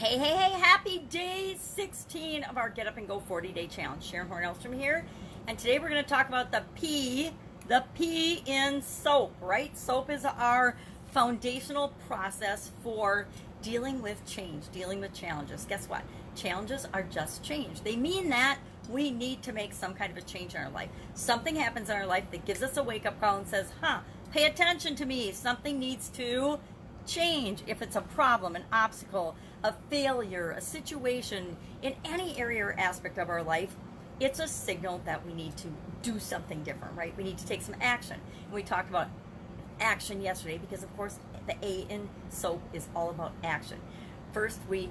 Hey, happy day 16 of our Get Up and Go 40-day challenge. Sharon Horne-Ellstrom here, and today we're going to talk about the P in SOAP, right? SOAP is our foundational process for dealing with change, dealing with challenges. Guess what? Challenges are just change. They mean that we need to make some kind of a change in our life. Something happens in our life that gives us a wake-up call and says, pay attention to me. Something needs to change. If it's a problem, an obstacle, a failure, a situation in any area or aspect of our life, it's a signal that we need to do something different, right? We need to take some action. And we talked about action yesterday because, of course, the A in SOAP is all about action. First, we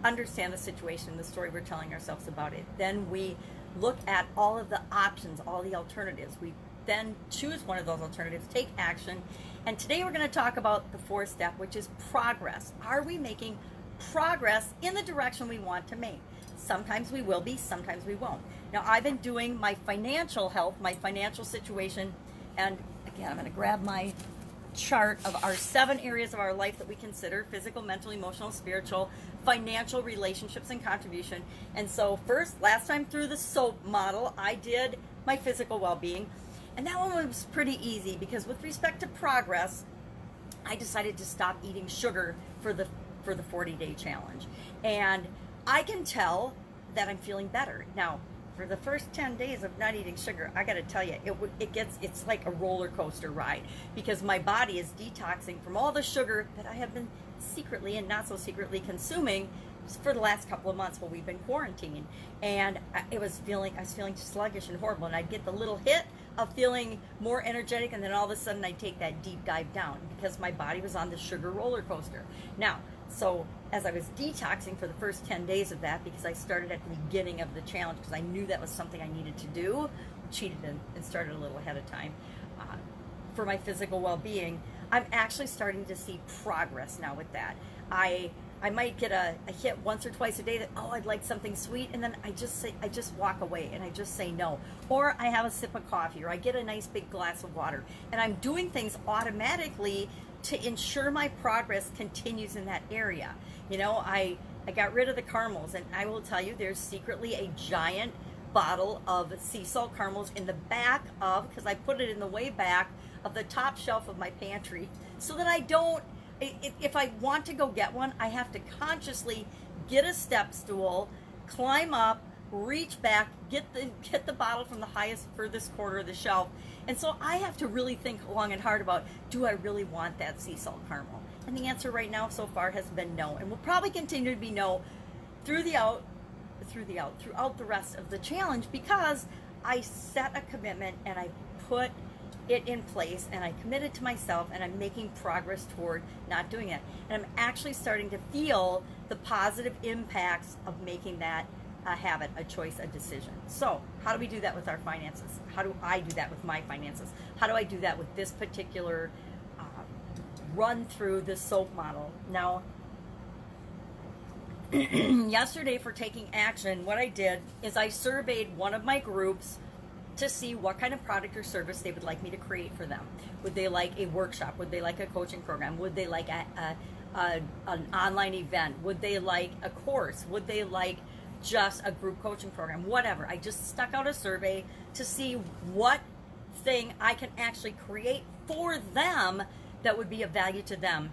understand the situation, the story we're telling ourselves about it. Then we look at all of the options, all the alternatives. We then choose one of those alternatives, take action. And today we're going to talk about the fourth step, which is progress. Are we making progress in the direction we want to make? Sometimes we will be, sometimes we won't. Now, I've been doing my financial health, my financial situation, and again, I'm going to grab my chart of our 7 areas of our life that we consider: physical, mental, emotional, spiritual, financial, relationships, and contribution. And so first, last time through the SOAP model, I did my physical well-being. And that one was pretty easy because with respect to progress, I decided to stop eating sugar for the 40-day challenge. And I can tell that I'm feeling better. Now, for the first 10 days of not eating sugar, I got to tell you, it's like a roller coaster ride because my body is detoxing from all the sugar that I have been secretly and not so secretly consuming for the last couple of months while we've been quarantined. And I was feeling sluggish and horrible, and I'd get the little hit of feeling more energetic, and then all of a sudden I'd take that deep dive down because my body was on the sugar roller coaster. Now, so as I was detoxing for the first 10 days of that, because I started at the beginning of the challenge because I knew that was something I needed to do, cheated and started a little ahead of time, for my physical well-being, I'm actually starting to see progress now with that. I might get a hit once or twice a day that, I'd like something sweet, and then I just walk away and I just say no. Or I have a sip of coffee, or I get a nice big glass of water, and I'm doing things automatically to ensure my progress continues in that area. You know, I got rid of the caramels, and I will tell you there's secretly a giant bottle of sea salt caramels in the back of, because I put it in the way back of the top shelf of my pantry so that I don't, if I want to go get one, I have to consciously get a step stool, climb up, reach back, get the bottle from the furthest corner of the shelf. And so I have to really think long and hard about, do I really want that sea salt caramel? And the answer right now so far has been no, and will probably continue to be no throughout the rest of the challenge, because I set a commitment and I put it in place and I committed to myself, and I'm making progress toward not doing it. And I'm actually starting to feel the positive impacts of making that a habit, a choice, a decision. So how do we do that with our finances? How do I do that with my finances? How do I do that with this particular run through the SOAP model? Now, yesterday, for taking action, what I did is I surveyed one of my groups to see what kind of product or service they would like me to create for them. Would they like a workshop? Would they like a coaching program? Would they like an online event? Would they like a course? Would they like just a group coaching program? Whatever. I just stuck out a survey to see what thing I can actually create for them that would be of value to them.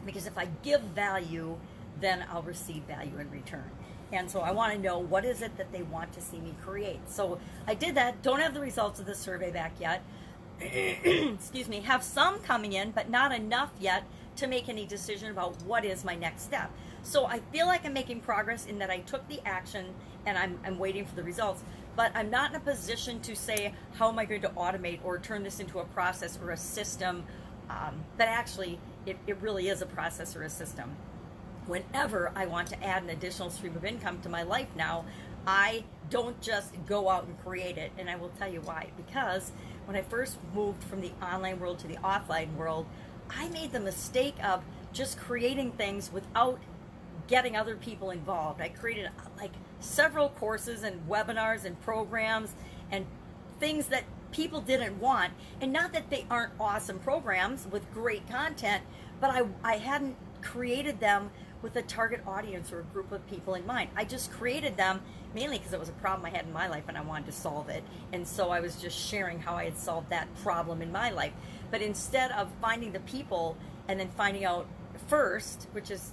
Because if I give value, then I'll receive value in return. And so I want to know, what is it that they want to see me create? So I did that. Don't have the results of the survey back yet. Excuse me. Have some coming in, but not enough yet to make any decision about what is my next step. So I feel like I'm making progress in that I took the action and I'm waiting for the results, but I'm not in a position to say, how am I going to automate or turn this into a process or a system? But actually, it really is a process or a system. Whenever I want to add an additional stream of income to my life now, I don't just go out and create it. And I will tell you why. Because when I first moved from the online world to the offline world, I made the mistake of just creating things without getting other people involved. I created like several courses and webinars and programs and things that people didn't want. And not that they aren't awesome programs with great content, but I hadn't created them with a target audience or a group of people in mind. I just created them mainly because it was a problem I had in my life and I wanted to solve it. And so I was just sharing how I had solved that problem in my life. But instead of finding the people and then finding out first, which is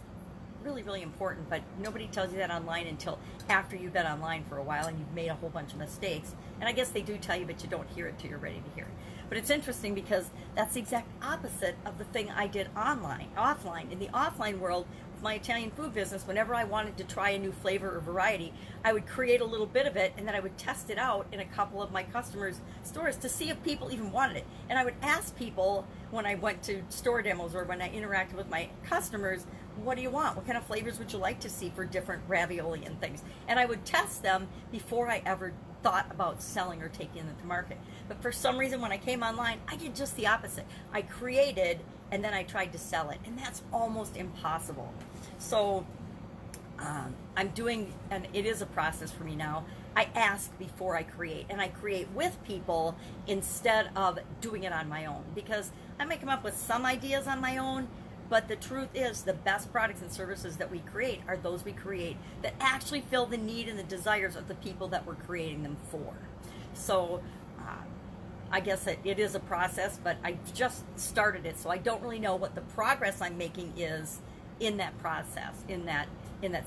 really, really important, but nobody tells you that online until after you've been online for a while and you've made a whole bunch of mistakes. And I guess they do tell you, but you don't hear it till you're ready to hear it. But it's interesting because that's the exact opposite of the thing I did offline. In the offline world, with my Italian food business, whenever I wanted to try a new flavor or variety, I would create a little bit of it and then I would test it out in a couple of my customers' stores to see if people even wanted it. And I would ask people when I went to store demos or when I interacted with my customers, what do you want? What kind of flavors would you like to see for different ravioli and things? And I would test them before I ever thought about selling or taking them to market. But for some reason, when I came online, I did just the opposite. I created and then I tried to sell it, and that's almost impossible. So I'm doing, and it is a process for me now. I ask before I create, and I create with people instead of doing it on my own, because I may come up with some ideas on my own, but the truth is the best products and services that we create are those we create that actually fill the need and the desires of the people that we're creating them for. So I guess it is a process, but I just started it, so I don't really know what the progress I'm making is in that process, in that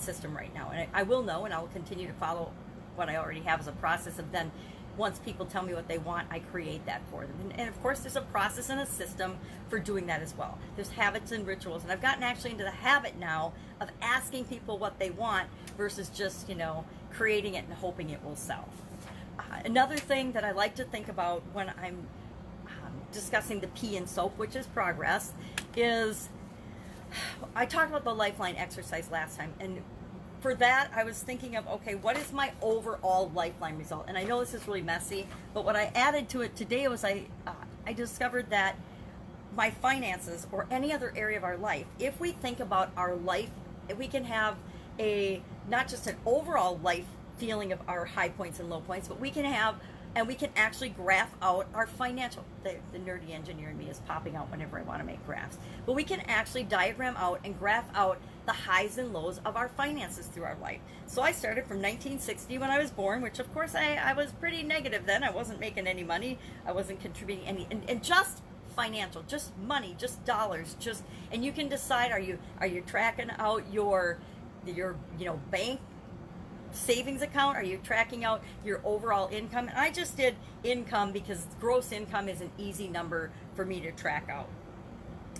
system right now. And I will know, and I will continue to follow what I already have as a process of then once people tell me what they want, I create that for them. And of course, there's a process and a system for doing that as well. There's habits and rituals. And I've gotten actually into the habit now of asking people what they want versus just, creating it and hoping it will sell. Another thing that I like to think about when I'm discussing the P in SOAP, which is progress, is I talked about the lifeline exercise last time. And for that, I was thinking of, okay, what is my overall lifeline result? And I know this is really messy, but what I added to it today was I discovered that my finances or any other area of our life, if we think about our life, we can have not just an overall life feeling of our high points and low points, but we can actually graph out our financial, the nerdy engineer in me is popping out whenever I want to make graphs, but we can actually diagram out and graph out the highs and lows of our finances through our life. So I started from 1960 when I was born, which of course I was pretty negative then. I wasn't making any money. I wasn't contributing any, and just financial, just money, just dollars, and you can decide, are you tracking out your bank savings account? Are you tracking out your overall income? And I just did income because gross income is an easy number for me to track out.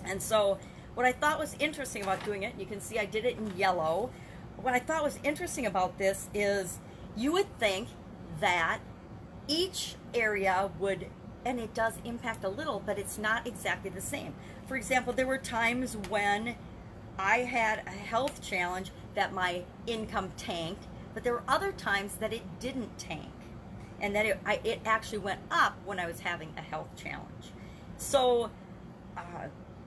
And so what I thought was interesting about doing it, you can see I did it in yellow. What I thought was interesting about this is you would think that each area would, and it does impact a little, but it's not exactly the same. For example, there were times when I had a health challenge that my income tanked, but there were other times that it didn't tank, and that it actually went up when I was having a health challenge. So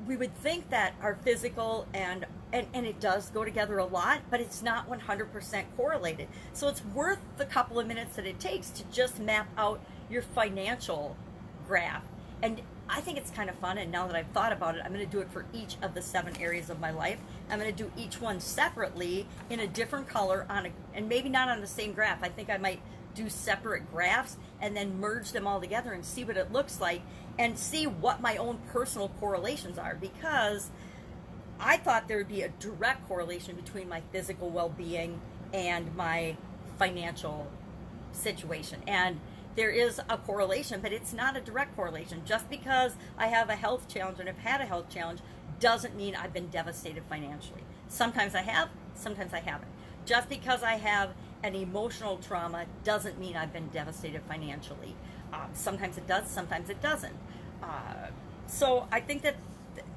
we would think that our physical and it does go together a lot, but it's not 100% correlated. So it's worth the couple of minutes that it takes to just map out your financial graph. And I think it's kind of fun, and now that I've thought about it, I'm going to do it for each of the 7 areas of my life. I'm going to do each one separately in a different color and maybe not on the same graph. I think I might do separate graphs and then merge them all together and see what it looks like and see what my own personal correlations are, because I thought there would be a direct correlation between my physical well-being and my financial situation. And there is a correlation, but it's not a direct correlation. Just because I have a health challenge and have had a health challenge doesn't mean I've been devastated financially. Sometimes I have, sometimes I haven't. Just because I have an emotional trauma doesn't mean I've been devastated financially. Sometimes it does, sometimes it doesn't. So I think that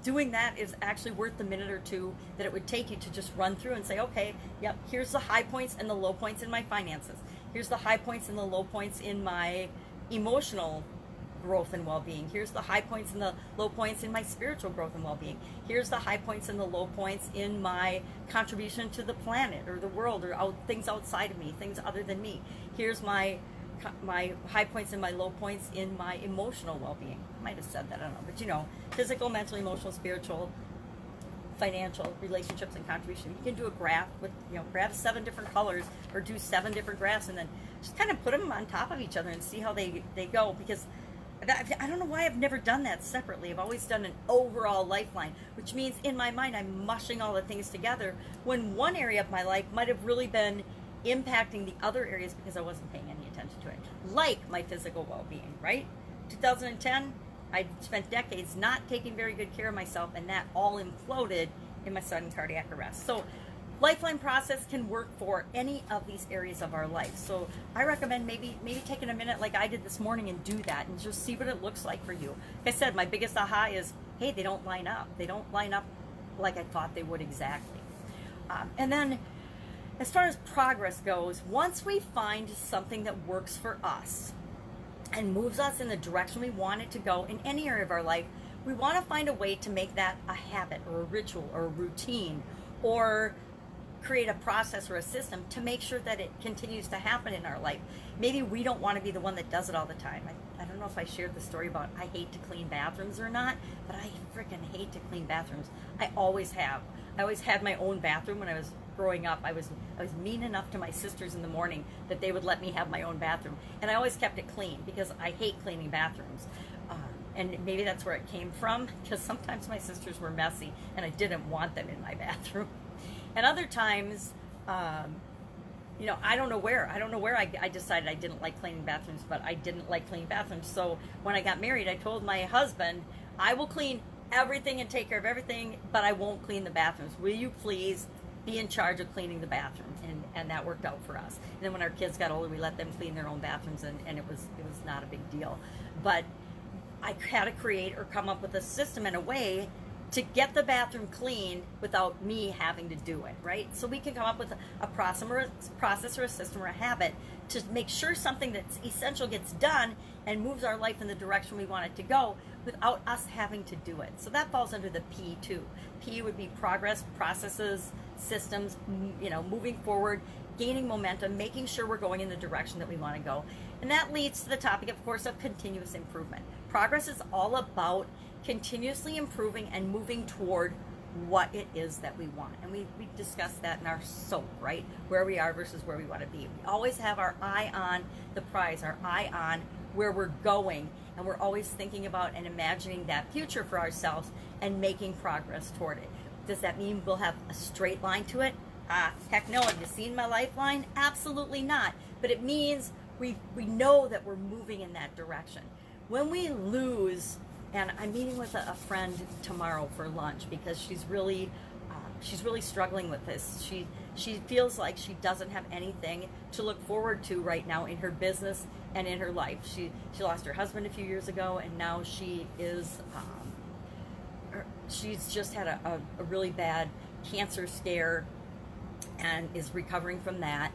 doing that is actually worth the minute or two that it would take you to just run through and say, okay, yep, here's the high points and the low points in my finances. Here's the high points and the low points in my emotional growth and well-being. Here's the high points and the low points in my spiritual growth and well-being. Here's the high points and the low points in my contribution to the planet or the world or things outside of me, things other than me. Here's my high points and my low points in my emotional well-being. I might have said that, I don't know, but physical, mental, emotional, spiritual, financial relationships and contribution. You can do a graph with, grab 7 different colors or do 7 different graphs and then just kind of put them on top of each other and see how they go, because I don't know why I've never done that separately. I've always done an overall lifeline, which means in my mind I'm mushing all the things together when one area of my life might have really been impacting the other areas because I wasn't paying any attention to it. Like my physical well-being, right? 2010, I spent decades not taking very good care of myself, and that all imploded in my sudden cardiac arrest. So lifeline process can work for any of these areas of our life. So I recommend maybe taking a minute like I did this morning and do that and just see what it looks like for you. Like I said, my biggest aha is, hey, they don't line up. They don't line up like I thought they would exactly. And then as far as progress goes, once we find something that works for us and moves us in the direction we want it to go in any area of our life, we want to find a way to make that a habit or a ritual or a routine, or create a process or a system to make sure that it continues to happen in our life. Maybe we don't want to be the one that does it all the time. I don't know if I shared the story about I hate to clean bathrooms or not, but I freaking hate to clean bathrooms. I always have. I always had my own bathroom when I was growing up. I was mean enough to my sisters in the morning that they would let me have my own bathroom, and I always kept it clean because I hate cleaning bathrooms. And maybe that's where it came from, because sometimes my sisters were messy and I didn't want them in my bathroom. And other times, I don't know where I decided I didn't like cleaning bathrooms, but I didn't like cleaning bathrooms. So when I got married, I told my husband, I will clean everything and take care of everything, but I won't clean the bathrooms. Will you please be in charge of cleaning the bathroom? And that worked out for us. And then when our kids got older, we let them clean their own bathrooms, and it was not a big deal. But I had to create or come up with a system and a way to get the bathroom clean without me having to do it, right? So we can come up with a process or a system or a habit to make sure something that's essential gets done and moves our life in the direction we want it to go without us having to do it. So that falls under the P too. P would be progress, processes, systems, moving forward, gaining momentum, making sure we're going in the direction that we want to go. And that leads to the topic, of course, of continuous improvement. Progress is all about continuously improving and moving toward what it is that we want. And we discussed that in our SOA, right? Where we are versus where we want to be. We always have our eye on the prize, our eye on where we're going, and we're always thinking about and imagining that future for ourselves and making progress toward it. Does that mean we'll have a straight line to it? Heck no. Have you seen my lifeline? Absolutely not. But it means we know that we're moving in that direction. When we lose, and I'm meeting with a friend tomorrow for lunch because she's really struggling with this. She feels like she doesn't have anything to look forward to right now in her business and in her life. She lost her husband a few years ago, and now she's just had a really bad cancer scare and is recovering from that,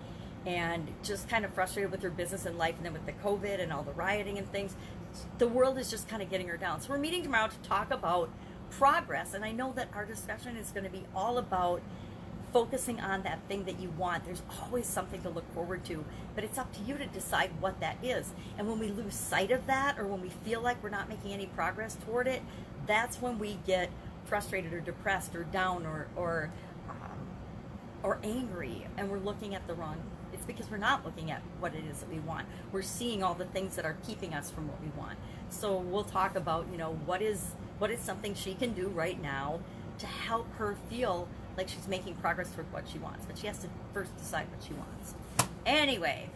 and just kind of frustrated with her business and life, and then with the COVID and all the rioting and things, the world is just kind of getting her down. So we're meeting tomorrow to talk about progress, and I know that our discussion is going to be all about focusing on that thing that you want. There's always something to look forward to, but it's up to you to decide what that is. And when we lose sight of that, or when we feel like we're not making any progress toward it, that's when we get frustrated or depressed or down or angry, and we're looking at the wrong. It's because we're not looking at what it is that we want. We're seeing all the things that are keeping us from what we want. So we'll talk about, what is something she can do right now to help her feel like she's making progress toward what she wants. But she has to first decide what she wants. Anyway,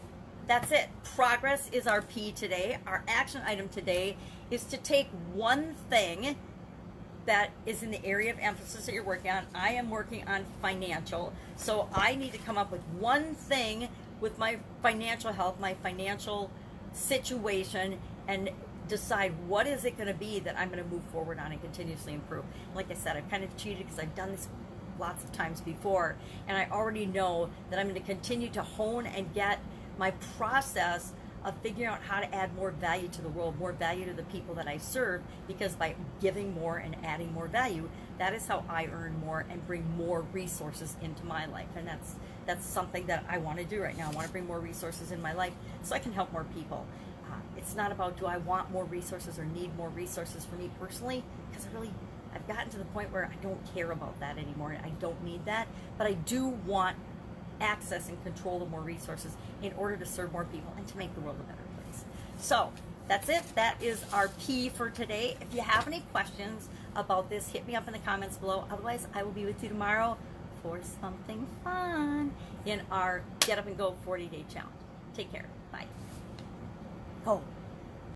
that's it. Progress is our P today. Our action item today is to take one thing that is in the area of emphasis that you're working on. I am working on financial, so I need to come up with one thing with my financial health, my financial situation, and decide what is it going to be that I'm going to move forward on and continuously improve. Like I said, I've kind of cheated because I've done this lots of times before, and I already know that I'm going to continue to hone and get my process of figuring out how to add more value to the world, more value to the people that I serve, because by giving more and adding more value, that is how I earn more and bring more resources into my life. And that's something that I want to do right now. I want to bring more resources in my life so I can help more people. It's not about do I want more resources or need more resources for me personally, because I I've gotten to the point where I don't care about that anymore. I don't need that, but I do want access and control of more resources in order to serve more people and to make the world a better place. So that's it. That is our P for today. If you have any questions about this, hit me up in the comments below. Otherwise, I will be with you tomorrow for something fun in our Get Up and Go 40-day challenge. Take care. Bye. Go.